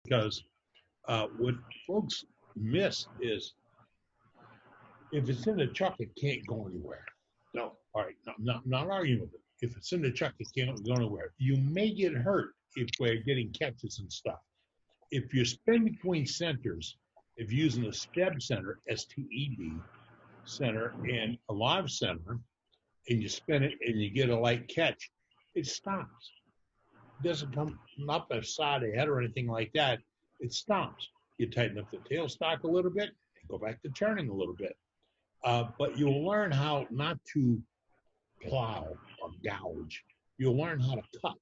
because what folks miss is if it's in the truck, it can't go anywhere. No. All right, not arguing with it. If it's in the truck, it can't go anywhere. You may get hurt if we're getting catches and stuff. If you spin between centers, if using a STEB center, STEB center, and a live center, and you spin it and you get a light catch, it stops. It doesn't come up the side of the head or anything like that. It stops. You tighten up the tailstock a little bit and go back to turning a little bit. But you'll learn how not to plow or gouge. You'll learn how to cut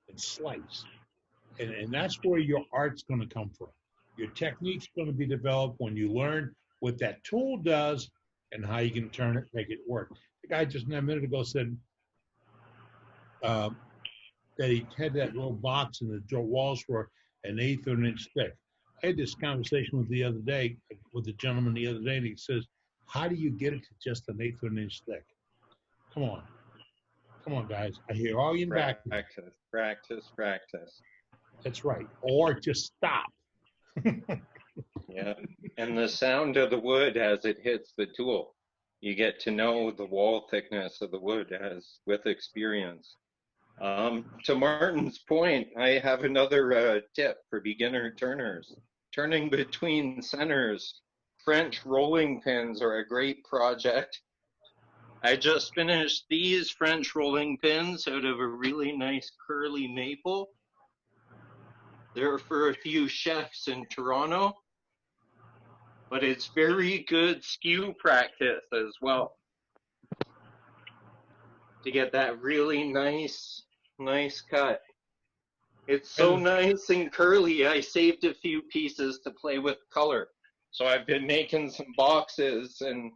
and slice. And that's where your art's going to come from. Your technique's going to be developed when you learn what that tool does and how you can turn it, make it work. The guy just a minute ago said that he had that little box and the walls were an eighth of an inch thick. I had this conversation with the gentleman the other day, and he says, how do you get it to just an eighth of an inch thick? Come on, guys. I hear all you back. Practice. That's right. Or just stop. Yeah. And the sound of the wood as it hits the tool. You get to know the wall thickness of the wood as with experience. To Martin's point, I have another tip for beginner turners. Turning between centers. French rolling pins are a great project. I just finished these French rolling pins out of a really nice curly maple. They're for a few chefs in Toronto, but it's very good skew practice as well to get that really nice cut. It's so nice and curly. I saved a few pieces to play with color. So I've been making some boxes and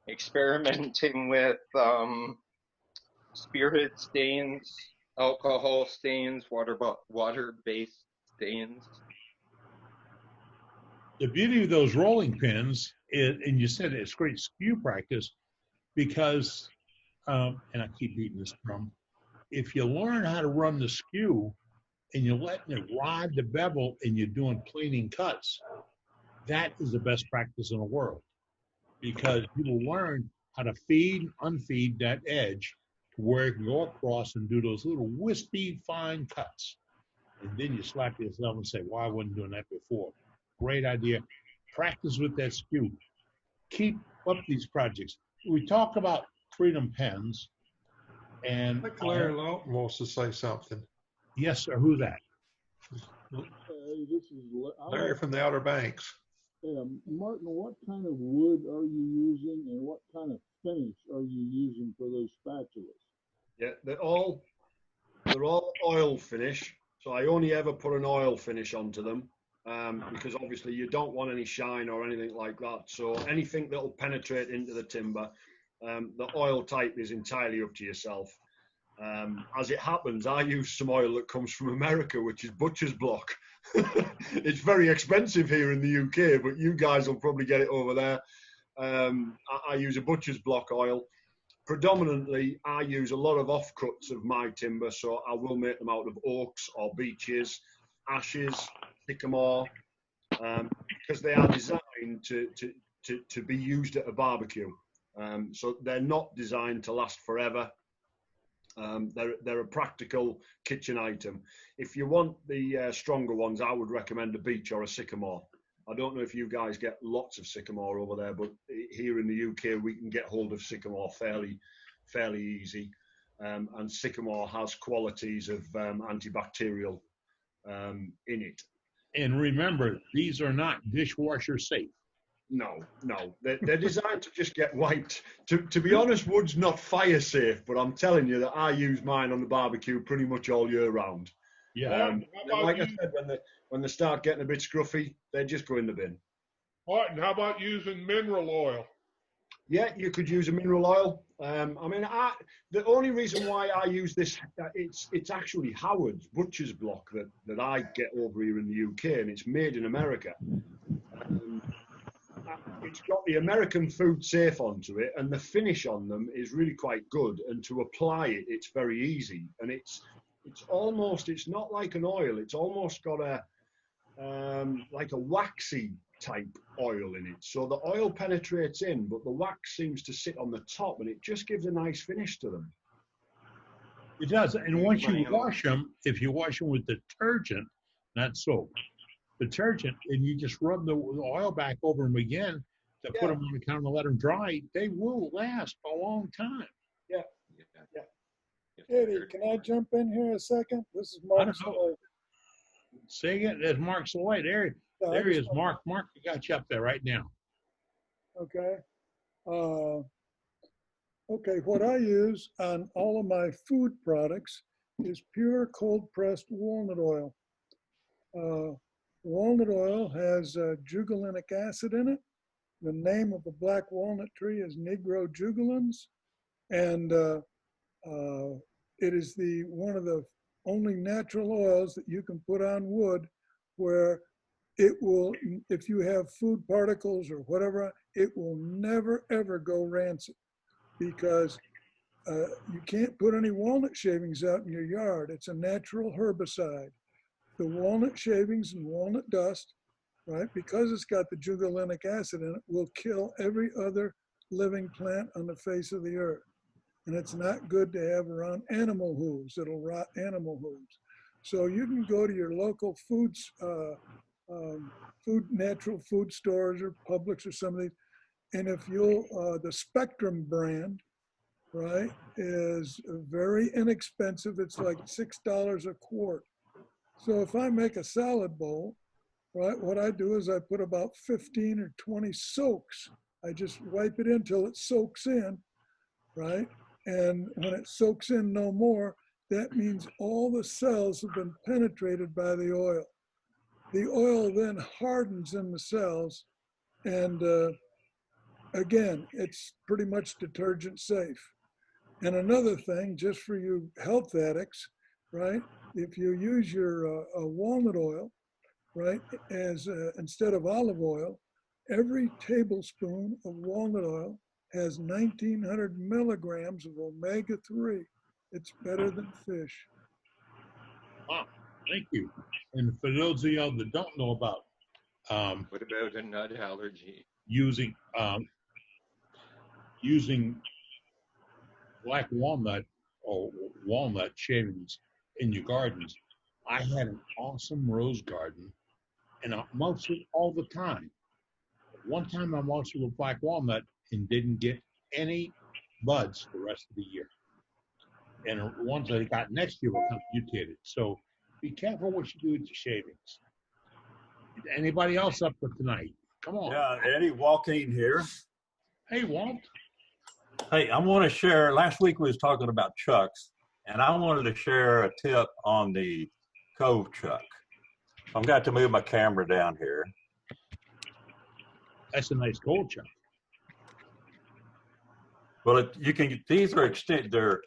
experimenting with spirit stains, alcohol stains, water-based stains. The beauty of those rolling pins is, and you said it's great skew practice because, and I keep beating this drum, if you learn how to run the skew and you're letting it ride the bevel and you're doing planing cuts, that is the best practice in the world because you will learn how to feed and unfeed that edge to where it can go across and do those little wispy fine cuts. And then you slap yourself and say, well, I wasn't doing that before. Great idea. Practice with that skew. Keep up these projects. We talk about Freedom Pens. And I think Larry Lawton wants to say something. Yes, sir. Who's that? This is Larry from the Outer Banks. Martin, what kind of wood are you using and what kind of finish are you using for those spatulas? Yeah, they're all oil finish. So I only ever put an oil finish onto them because obviously you don't want any shine or anything like that. So anything that will penetrate into the timber, the oil type is entirely up to yourself. As it happens, I use some oil that comes from America, which is butcher's block. It's very expensive here in the UK, but you guys will probably get it over there. I use a butcher's block oil. Predominantly, I use a lot of offcuts of my timber, so I will make them out of oaks or beeches, ashes, sycamore, because they are designed to be used at a barbecue. So they're not designed to last forever. They're a practical kitchen item. If you want the stronger ones, I would recommend a beech or a sycamore. I don't know if you guys get lots of sycamore over there, but here in the UK, we can get hold of sycamore fairly easy. And sycamore has qualities of antibacterial in it. And remember, these are not dishwasher safe. No, they're designed to just get wiped. To be honest, wood's not fire safe, but I'm telling you that I use mine on the barbecue pretty much all year round. Yeah. Like I said, when they start getting a bit scruffy, they just go in the bin. Martin, how about using mineral oil? Yeah, you could use a mineral oil. The only reason why I use this, it's actually Howard's Butcher's Block that I get over here in the UK, and it's made in America. It's got the American food safe onto it, and the finish on them is really quite good. And to apply it, it's very easy. And it's not like an oil. It's almost got like a waxy type oil in it. So the oil penetrates in, but the wax seems to sit on the top, and it just gives a nice finish to them. It does. And once you wash them, if you wash them with detergent, not soap, detergent, and you just rub the oil back over them again to put them on the counter and let them dry, they will last a long time. Yeah. Eddie, can I jump in here a second? This is I Mark. don't know. Say it. There's Mark Soy. There he is. Mark, I got you up there right now. Okay. Okay, what I use on all of my food products is pure cold pressed walnut oil. Walnut oil has jugulinic acid in it. The name of the black walnut tree is Negro jugulans, and it is one of the only natural oils that you can put on wood where it will, if you have food particles or whatever, it will never ever go rancid, because you can't put any walnut shavings out in your yard. It's a natural herbicide. The walnut shavings and walnut dust, right, because it's got the jugulinic acid in it, will kill every other living plant on the face of the earth. And it's not good to have around animal hooves. It'll rot animal hooves. So you can go to your local natural food stores or Publix or some of these, and if you'll, the Spectrum brand, right, is very inexpensive. It's like $6 a quart. So if I make a salad bowl, right, what I do is I put about 15 or 20 soaks. I just wipe it in till it soaks in, right? And when it soaks in no more, that means all the cells have been penetrated by the oil. The oil then hardens in the cells, and again, it's pretty much detergent safe. And another thing, just for you health addicts, right? If you use your walnut oil, right, as instead of olive oil, every tablespoon of walnut oil has 1,900 milligrams of omega-3. It's better than fish. Wow, thank you. And for those of y'all that don't know about What about a nut allergy? using black walnut or walnut shavings in your gardens, I had an awesome rose garden, and I mulched it all the time. One time I mulched it with black walnut and didn't get any buds the rest of the year. And the ones that I got next year were kind of mutated. So be careful what you do with your shavings. Anybody else up for tonight? Come on. Yeah, Eddie, Joaquin here. Hey, Walt. Hey, I want to share, last week we was talking about chucks, and I wanted to share a tip on the Cove chuck. I've got to move my camera down here. That's a nice gold chuck. Well, these are they're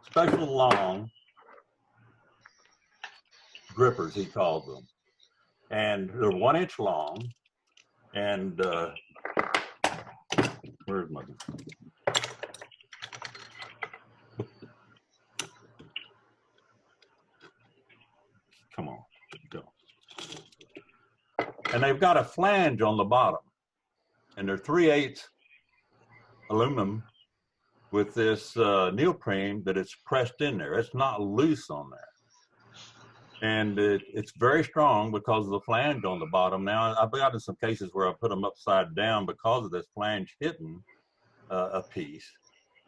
special long grippers, he calls them. And they're 1 inch long. And where's my, come on, go. And they've got a flange on the bottom. And they're 3/8 aluminum with this neoprene that it's pressed in there. It's not loose on there. And it's very strong because of the flange on the bottom. Now, I've got in some cases where I put them upside down because of this flange hitting a piece.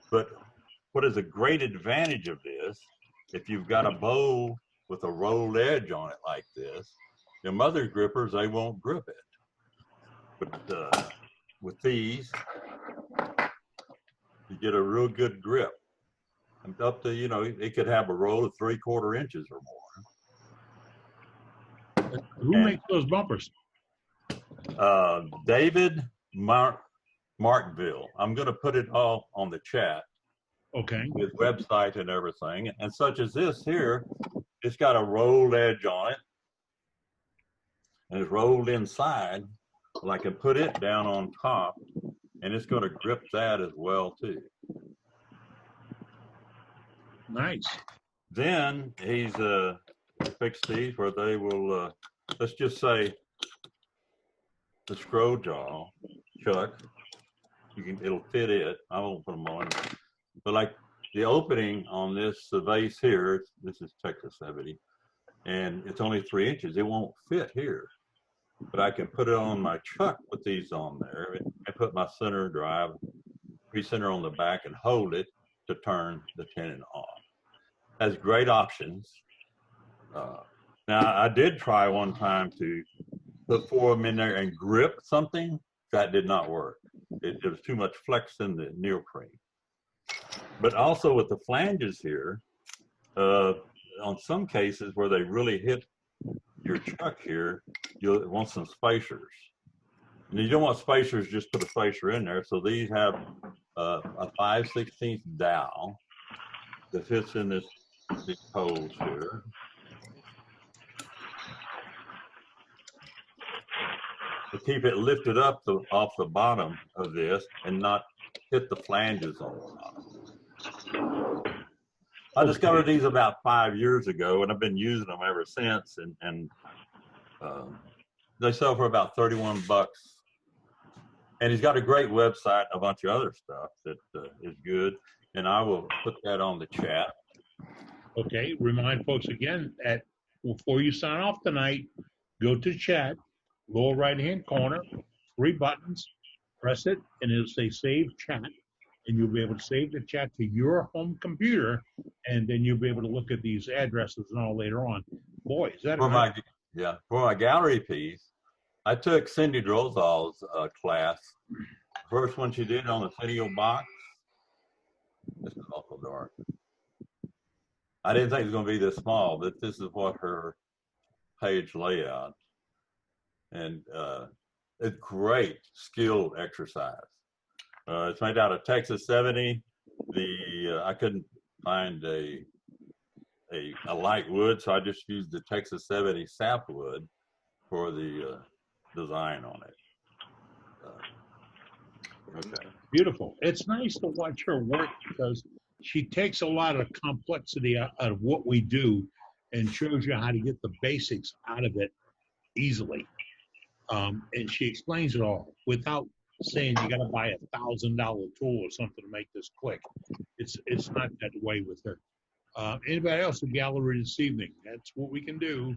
But what is a great advantage of this, if you've got a bowl with a rolled edge on it like this, your mother grippers, they won't grip it. But with these, you get a real good grip. And up to, it could have a roll of 3/4 inches or more. Who makes those bumpers? David Markville. I'm going to put it all on the chat. Okay. His website and everything. And such as this here, it's got a rolled edge on it. And it's rolled inside. Well, I can put it down on top, and it's going to grip that as well, too. Nice. Then he's fixed these where they will let's just say the scroll jaw chuck, it'll fit it. I won't put them on. But like the opening on this vase here, this is Texas 70, and it's only 3 inches. It won't fit here. But I can put it on my chuck with these on there. I put my center drive, recenter on the back, and hold it to turn the tenon on. Has great options. Now, I did try one time to put 4 of them in there and grip something. That did not work. It was too much flex in the neoprene. But also with the flanges here, on some cases where they really hit your chuck here, you'll want some spacers. And you don't want spacers, just put a spacer in there. So these have a 5/16 dowel that fits in these holes here. To keep it lifted up off the bottom of this and not hit the flanges on the bottom. I discovered these about 5 years ago, and I've been using them ever since. And they sell for about $31. And he's got a great website, a bunch of other stuff that is good. And I will put that on the chat. Okay, remind folks again that before you sign off tonight, go to chat, lower right-hand corner, 3 buttons, press it, and it'll say Save Chat, and you'll be able to save the chat to your home computer, and then you'll be able to look at these addresses and all later on. Boy, is that for my gallery piece, I took Cindy Drozal's class. First one she did on the Cineo box. This is awful dark. I didn't think it was going to be this small, but this is what her page layout. And it's great skill exercise. It's made out of Texas 70. I couldn't find a light wood, so I just used the Texas 70 sapwood for the design on it. Okay. beautiful. It's nice to watch her work because she takes a lot of complexity out of what we do and shows you how to get the basics out of it easily. And she explains it all without saying you got to buy $1,000 tool or something to make this click. It's not that way with her. Anybody else in the gallery this evening? That's what we can do.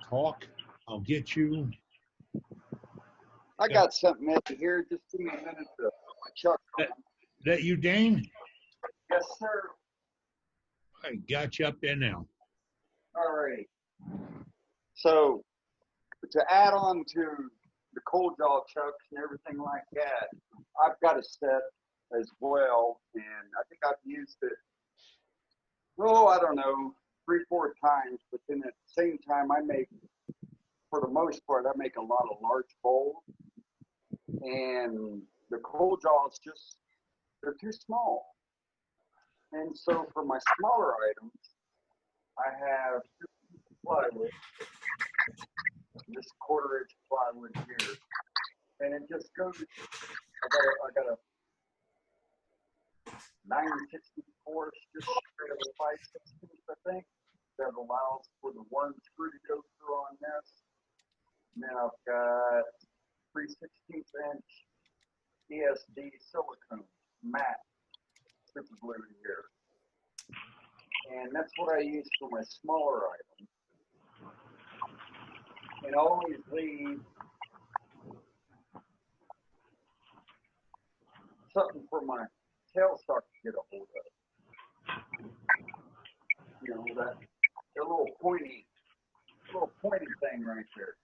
Talk. I'll get you. I got something at here. Just give me a minute to chuck. That you, Dane? Yes, sir. I got you up there now. All right. So to add on to the cold jaw chucks and everything like that, I've got a set as well, and I think I've used it, I don't know, 3-4 times, but then at the same time for the most part, I make a lot of large bowls, and the cold jaws they're too small. And so for my smaller items, I have plywood, this 1/4 inch plywood here, and it just goes, I got a 9/64, just straight of a 5/16, I think, that allows for the 1 screw to go through on this. And then I've got 3/16 inch ESD silicone matte super glue here. And that's what I use for my smaller items. And I always leave something for my tailstock to get a hold of. You know, that little pointy thing right there.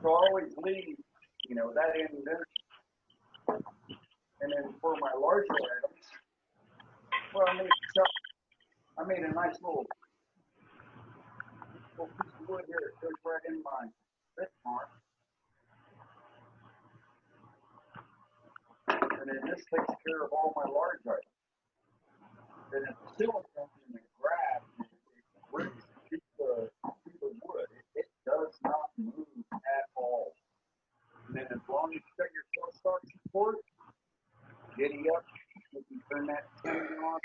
So I always leave, that in there. And then for my larger items, I made a nice little piece of wood here. It goes right in my bit mark. And then this takes care of all my large items. And it's silicone in the grab, it brings to the wood. It does not move at all. And then as long as you got your tailstock support, giddy up, you can turn that thing on,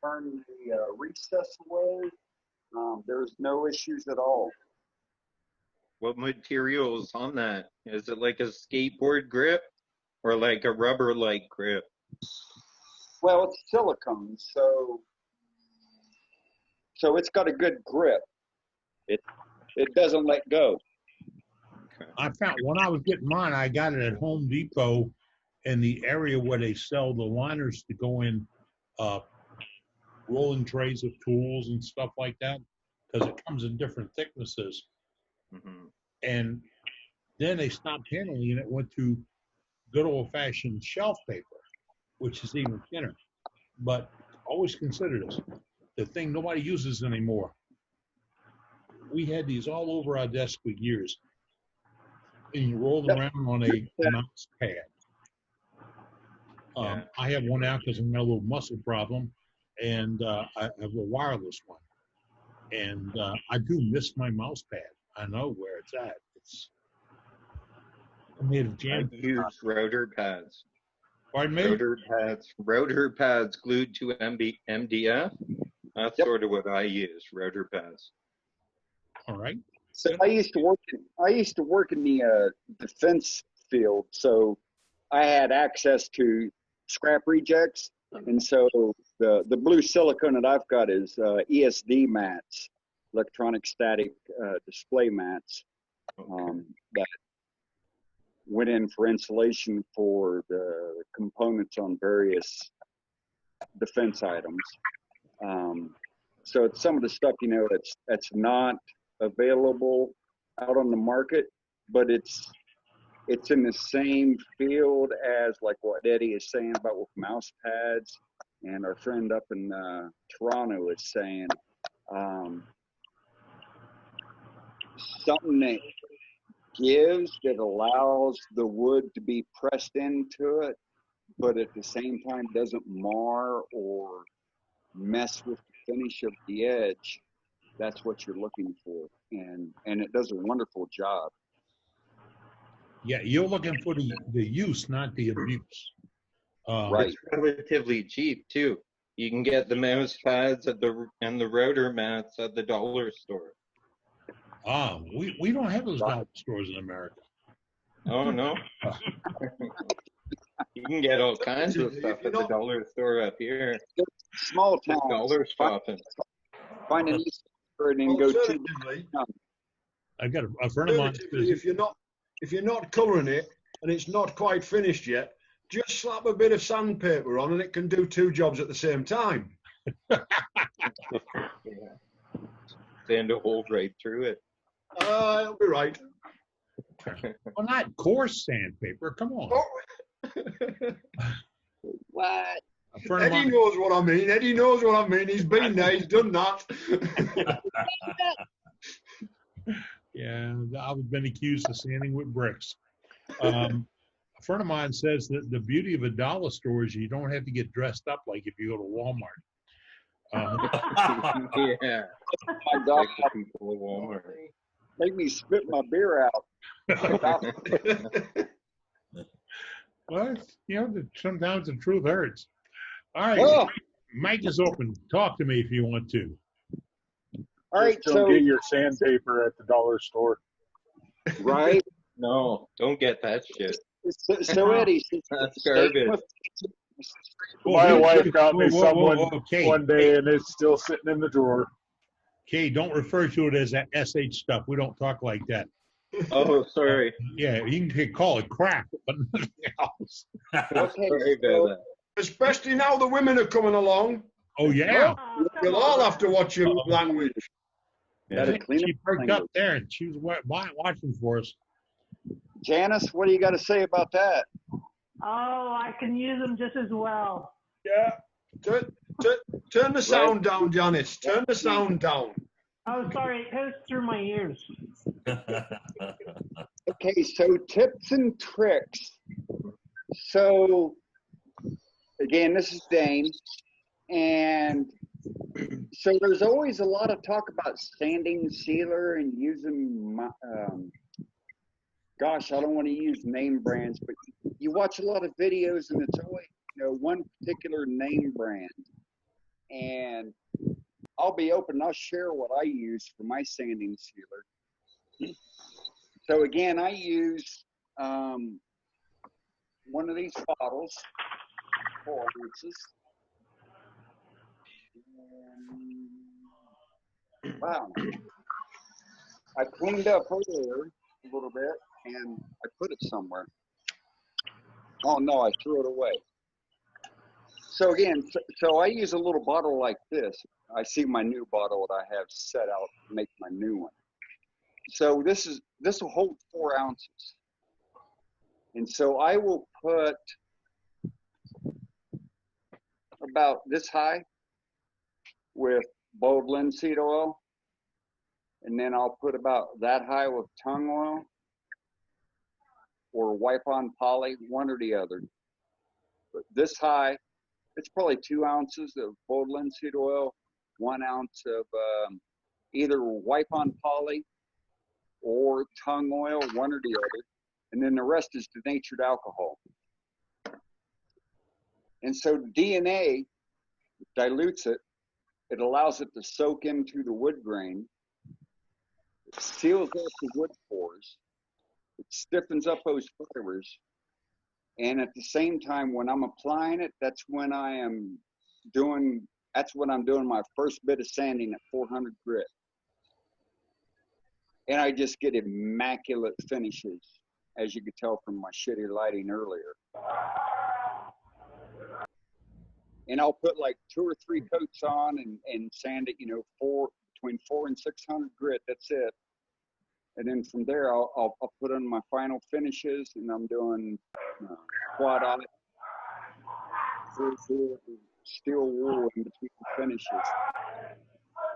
turn the recess away. There's no issues at all. What material is on that? Is it like a skateboard grip or like a rubber-like grip? Well, it's silicone, so it's got a good grip. It doesn't let go. I found when I was getting mine, I got it at Home Depot in the area where they sell the liners to go in rolling trays of tools and stuff like that, because it comes in different thicknesses. Mm-hmm. And then they stopped handling it, went to good old-fashioned shelf paper, which is even thinner. But always consider this, the thing nobody uses anymore. We had these all over our desk for years. And you roll them around on a mouse pad. I have one now because I've got a little muscle problem, and I have a wireless one. And I do miss my mouse pad. I know where it's at. It's made of jam. I use rotor pads. Pardon me? Rotor pads glued to MDF. That's sort of what I use, rotor pads. All right. So I used to work in the defense field, so I had access to scrap rejects, and so the blue silicone that I've got is ESD mats, electronic static display mats, that went in for insulation for the components on various defense items. So it's some of the stuff, that's not available out on the market, but it's in the same field as like what Eddie is saying about with mouse pads, and our friend up in Toronto is saying something that gives, that allows the wood to be pressed into it, but at the same time doesn't mar or mess with the finish of the edge. That's what you're looking for, and it does a wonderful job. Yeah, you're looking for the use, not the abuse. Right. It's relatively cheap too. You can get the mouse pads and the rotor mats at the dollar store. We don't have those dollar stores in America. Oh no. You can get all kinds of stuff at the dollar store up here. Small towns. Dollar shopping. Find an East and then go to. I've got a friend of mine. If you're not colouring it and it's not quite finished yet, just slap a bit of sandpaper on and it can do two jobs at the same time. Sand a hole right through it. It'll be right. Well, not coarse sandpaper. Come on. What? Eddie knows what I mean. Eddie knows what I mean. He's been there. He's done that. Yeah, I've been accused of sanding with bricks. A friend of mine says that the beauty of a dollar store is you don't have to get dressed up like if you go to Walmart. Yeah. My dog make me spit my beer out. Well, sometimes the truth hurts. All right, Well, Mike is open. Talk to me if you want to. all right, Don't so get your sandpaper at the dollar store. right. No, don't get that shit. So Eddie, That's garbage. My wife got me Whoa, someone okay. one day, and it's still sitting in the drawer. Okay, don't refer to it as that SH stuff. We don't talk like that. Oh, sorry. Yeah, you can call it crap, but nothing else. Okay, Sorry so, about that. Especially now the women are coming along. Oh, yeah. You'll all have to watch your language. gotta clean She up perked language. up there, and she was watching for us. Janice, what do you got to say about that? Oh, I can use them just as well. Yeah. Turn the sound down, Janice. Turn the sound down. Oh, sorry, it goes through my ears. Okay, so tips and tricks. So, again, this is Dane. And so there's always a lot of talk about sanding sealer and using, gosh, I don't want to use name brands, but you watch a lot of videos and it's always, one particular name brand. and I'll be open. I'll share what I use for my sanding sealer. So again, I use one of these bottles, 4 ounces. Wow. I cleaned up earlier a little bit, and I put it somewhere. Oh no, I threw it away. So again, so I use a little bottle like this. I see my new bottle that I have set out to make my new one. So this will hold 4 ounces. And so I will put about this high with boiled linseed oil. And then I'll put about that high with tung oil or wipe on poly, one or the other. But this high, it's probably 2 ounces of boiled linseed oil, 1 ounce of either wipe on poly or tung oil, one or the other. And then the rest is denatured alcohol. And so DNA dilutes it. It allows it to soak into the wood grain. It seals up the wood pores. It stiffens up those fibers. And at the same time, when I'm applying it, that's when I'm doing my first bit of sanding at 400 grit. And I just get immaculate finishes, as you could tell from my shitty lighting earlier. And I'll put like 2 or 3 coats on and sand it, between 400 and 600 grit. That's it. And then from there, I'll put in my final finishes, and I'm doing quad eye, steel wool in between the finishes,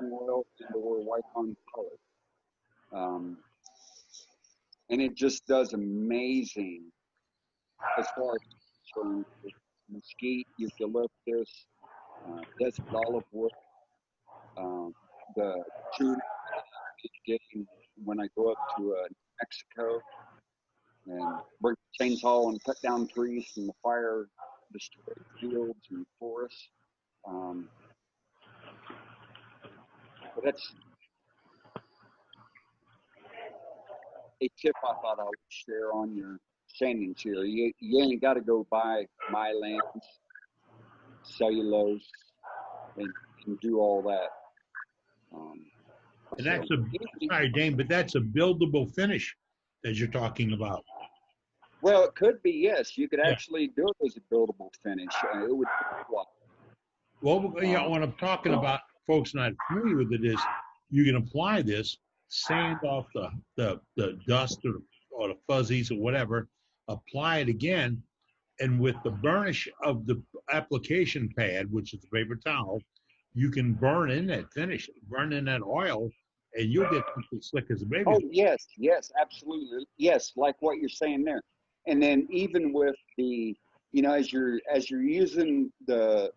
oil or wipe on color. And it just does amazing as far as mesquite, eucalyptus, desert olive wood, the tuna getting when I go up to Mexico and bring the chainsaw and cut down trees from the fire destroyed fields and forests. But that's a tip I thought I would share on your sanding sealer. You ain't got to go buy Mylands, cellulose, and do all that. And that's sorry, Dane, but that's a buildable finish that you're talking about. Well, it could be, yes. You could actually do it as a buildable finish. It would take a while. Well, what I'm talking about, folks not familiar with it, is you can apply this, sand off the dust or the fuzzies or whatever, apply it again, and with the burnish of the application pad, which is the paper towel, you can burn in that finish, burn in that oil, and you'll get something slick as a baby. Oh, yes, absolutely. Yes, like what you're saying there. And then even with the, as you're using the,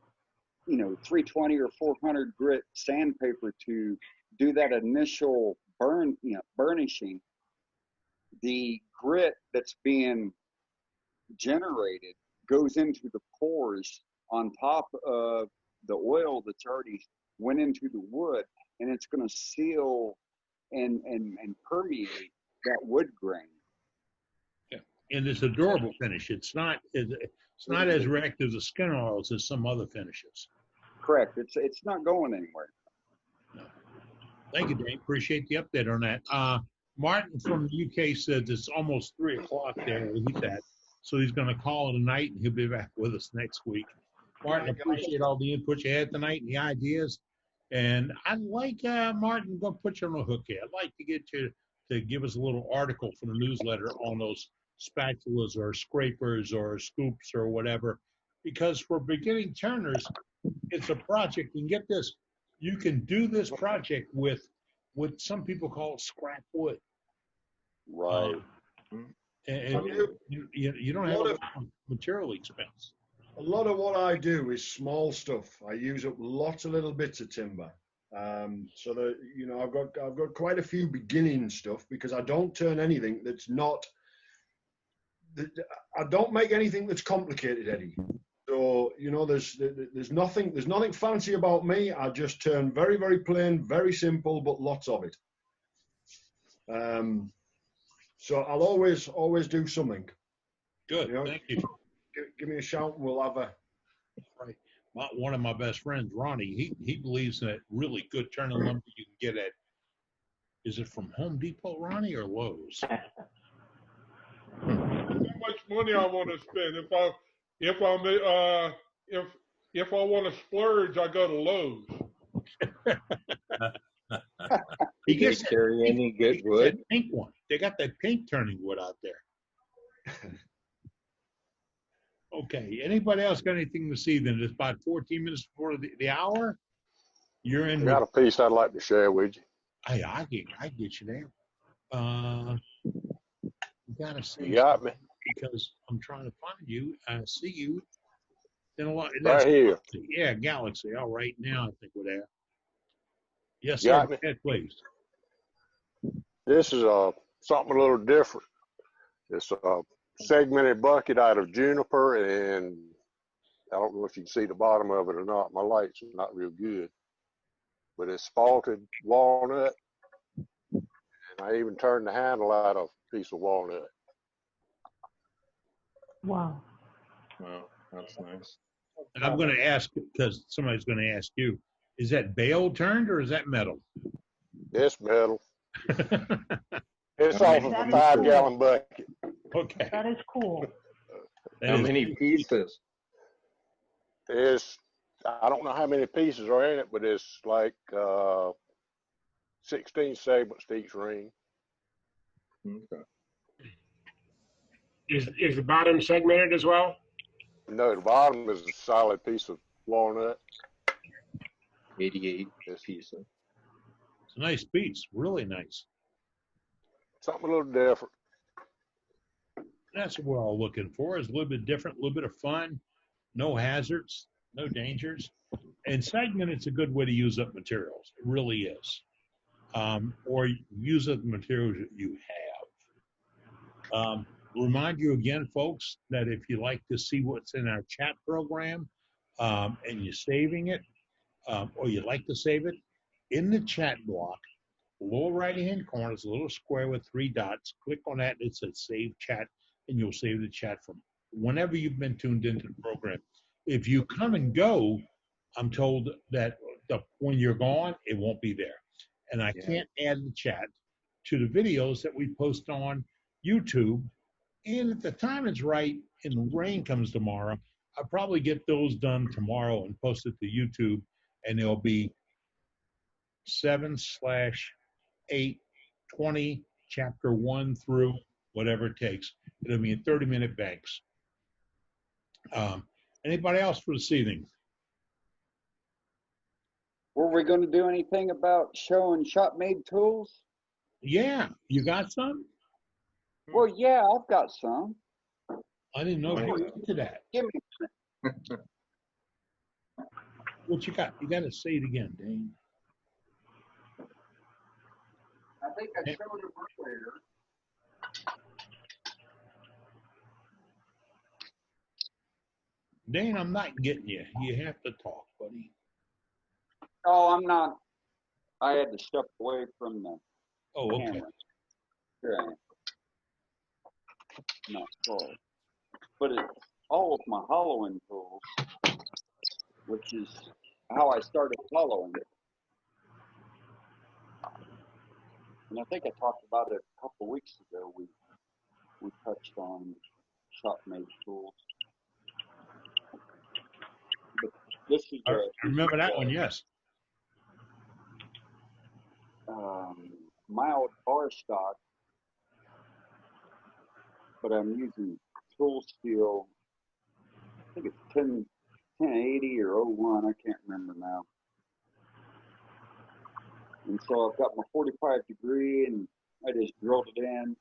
320 or 400 grit sandpaper to do that initial burnishing, the grit that's being generated goes into the pores on top of the oil that's already went into the wood, and it's going to seal and permeate that wood grain. Yeah, and it's a durable finish. It's not as reactive to skin oils as some other finishes. Correct. It's not going anywhere. No. Thank you, Dane. Appreciate the update on that. Martin from the UK said it's almost 3 o'clock there where he's at, so he's going to call it a night, and he'll be back with us next week. Martin, appreciate all the input you had tonight and the ideas. And I'd like, Martin, I'm going to put you on the hook here. I'd like to get you to give us a little article for the newsletter on those spatulas or scrapers or scoops or whatever, because for beginning turners, it's a project. And get this, you can do this project with what some people call scrap wood. Right. And you don't have a material expense. A lot of what I do is small stuff. I use up lots of little bits of timber. So that, I've got quite a few beginning stuff, because I don't turn anything that's not, I don't make anything that's complicated, Eddie. So you know, there's nothing fancy about me. I just turn very, very plain, very simple, but lots of it. So I'll always do something. Good. You know, Thank you. give me a shout and we'll have a. Right. One of my best friends, Ronnie, he believes that really good turning lumber you can get at. Is it from Home Depot, Ronnie, or Lowe's? How much money I want to spend? If I want to splurge, I go to Lowe's. He Do they gets carry any good that wood? pink one. They got that pink turning wood out there. Okay. Anybody else got anything this evening? It's about 14 minutes before the hour. You're in. I got a piece I'd like to share with you. Hey, I get you there. You gotta say You got me? because I'm trying to find you. I see you. In a lot. Right here. Galaxy. Yeah, Galaxy. All right, now I think we're there. Yes, You sir. got me? Go ahead, please. This is something a little different. It's a segmented bucket out of juniper, and I don't know if you can see the bottom of it or not. My light's not real good, but it's spalted walnut, and I even turned the handle out of a piece of walnut. Wow. Wow, that's nice. And I'm going to ask because somebody's going to ask you: is that bale turned or is that metal? It's metal. It's off of a That is 5-gallon bucket. Okay. That is cool. How many pieces? I don't know how many pieces are in it, but it's like 16 segments to each ring. Okay. Is the bottom segmented as well? No, the bottom is a solid piece of walnut. 88 pieces. It's a nice piece, really nice. Something a little different. That's what we're all looking for. Is a little bit different, a little bit of fun, no hazards, no dangers. And segmented's a good way to use up materials. It really is. Or use up the materials that you have. Remind you again, folks, that if you like to see what's in our chat program and you're saving it, or you'd like to save it, in the chat block, lower right-hand corner is a little square with 3 dots. Click on that. It says Save Chat, and you'll save the chat from whenever you've been tuned into the program. If you come and go, I'm told that when you're gone, it won't be there. And I can't add the chat to the videos that we post on YouTube. And if the time is right and the rain comes tomorrow, I'll probably get those done tomorrow and post it to YouTube. And they'll be 7/8/20, chapter 1 through whatever it takes. It'll be in 30-minute banks. Anybody else for this evening? Were we going to do anything about showing shop-made tools? Yeah, you got some? Well, yeah, I've got some. I didn't know if you were into that. Give me. What you got? You got to say it again, Dane. I think I showed them earlier. Dane, I'm not getting you. You have to talk, buddy. Oh, I'm not. I had to step away from the okay. camera. Here I am. Not full. But it's all of my hollowing tools, which is how I started following it. And I think I talked about it a couple of weeks ago. We touched on shop-made tools. But this is I remember that one, yes. Mild bar stock, but I'm using tool steel. I think it's 1080 or 01. I can't remember now. And so I've got my 45 degree, and I just drilled it in.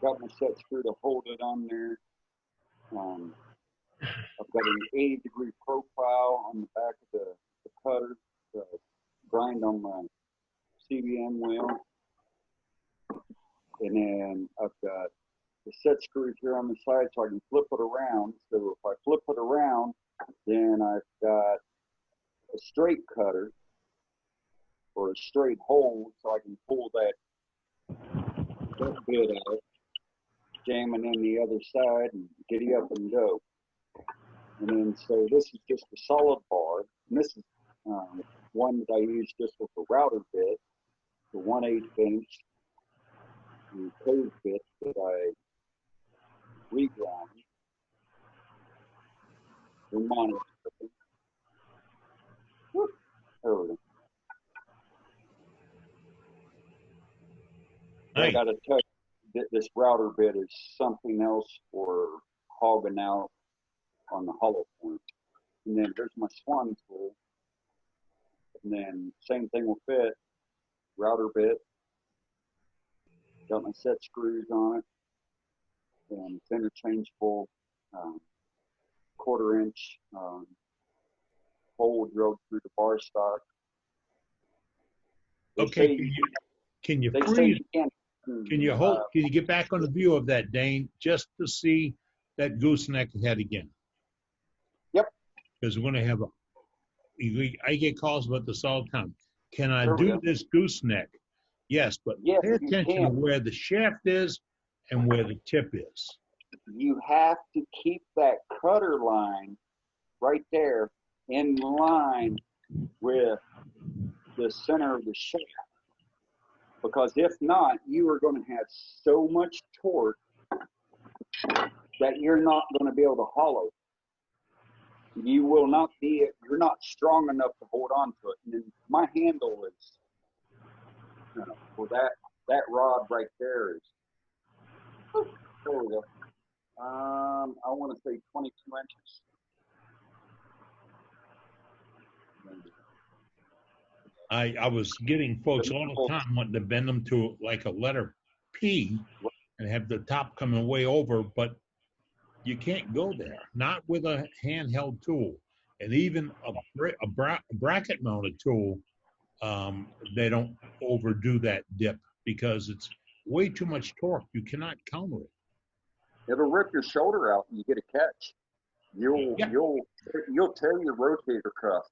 Got my set screw to hold it on there. I've got an 80 degree profile on the back of the cutter to grind on my CBM wheel. And then I've got the set screws here on the side so I can flip it around. So if I flip it around, then I've got a straight cutter or a straight hole so I can pull that bit out, jam it in the other side, and giddy up and go. And then, so this is just a solid bar. And this is one that I use just with the router bit, the 1/8 inch and code bit that I reground and monitor. There we go. I got to tell you, this router bit is something else for hogging out on the hollow point. And then here's my swan tool. And then same thing will fit. Router bit. Got my set screws on it. And it's interchangeable 1/4 inch hole drilled through the bar stock. Okay, can you freeze? Can you get back on the view of that, Dane, just to see that gooseneck head again? Yep. Because we're going to have I get calls about this all the time. Can I There we do go. this gooseneck? Yes, but Yes, pay you attention to can. where the shaft is and where the tip is. You have to keep that cutter line right there in line with the center of the shaft. Because if not, you are going to have so much torque that you're not going to be able to hollow. You're not strong enough to hold on to it. And my handle is, well, that rod right there is, there we go. I want to say 22 inches. I was getting folks all the time wanting to bend them to like a letter P and have the top coming way over, but you can't go there, not with a handheld tool. And even a bracket mounted tool, they don't overdo that dip because it's way too much torque. You cannot counter it. It'll rip your shoulder out and you get a catch. You'll tear your rotator cuff